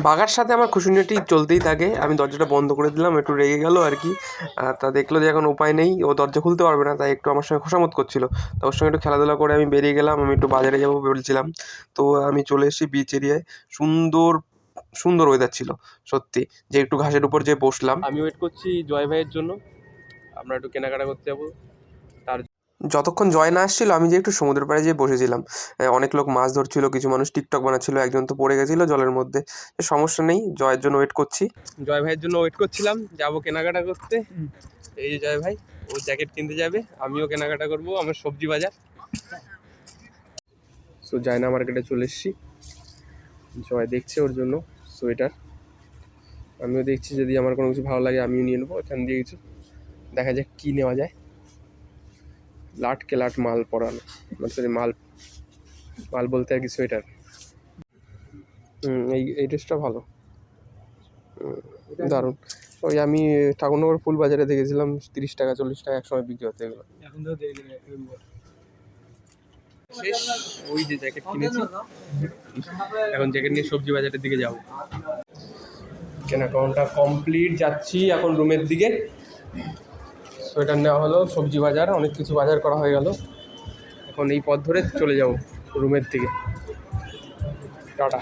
বাঘার সাথে আমার খুশুনিটি চলতেই থাকে। আমি দরজাটা বন্ধ করে দিলাম, একটু রেগে গেল আর কি। তা দেখলো যে এখন উপায় নেই, ও দরজা খুলতে পারবে না, তাই একটু আমার সঙ্গে খোশামত করছিল। তো ওর সঙ্গে একটু খেলাধুলা করে আমি বেরিয়ে গেলাম। আমি একটু বাজারে যাবো বলছিলাম। তো আমি চলে এসেছি বিচ এরিয়ায়। সুন্দর সুন্দর ওয়েদার ছিল সত্যি, যে একটু ঘাসের উপর যে বসলাম। আমি ওয়েট করছি জয় ভাইয়ের জন্য, আমরা একটু কেনাকাটা করতে যাবো। তার যতক্ষণ জয় না আসছিল আমি যে একটু সমুদ্রের পাড়ে যেয়ে বসেছিলাম। অনেক লোক মাছ ধরছিল, কিছু মানুষ টিকটক বানাচ্ছিল, একজন তো পড়ে গেছিলো জলের মধ্যে। সমস্যা নেই, জয়ের জন্য ওয়েট করছি, জয় ভাইয়ের জন্য ওয়েট করছিলাম। যাবো কেনাকাটা করতে। এই যে জয় ভাই, ও জ্যাকেট কিনতে যাবে, আমিও কেনাকাটা করবো আমার সবজি বাজার। সো জায়না মার্কেটে চলে এসেছি। জয় দেখছে ওর জন্য সোয়েটার, আমিও দেখছি যদি আমার কোনো কিছু ভালো লাগে আমিও নিয়ে নেবো এখান দিয়ে কিছু। দেখা যাক কী নেওয়া যায়। লাটকে লাট মাল পরানো, মানে মাল মাল বলতে আর কি সোয়েটার। এই ড্রেসটা ভালো, দারুণ। ওই আমি ঠাকুরনগর ফুল বাজারে দেখেছিলাম 30 টাকা 40 টাকা এক সময় বিক্রি হতে, এগুলো শেষ। ওই যে জ্যাকেট কিনেছি, এখন জ্যাকেট নিয়ে সবজি বাজারের দিকে যাবো। কেনাকাটা কমপ্লিট, যাচ্ছি এখন রুমের দিকে। সোয়েটার নেওয়া হলো, সবজি বাজার, অনেক কিছু বাজার করা হয়ে গেল। এখন এই পথ ধরে চলে যাব রুমের দিকে। টাটা।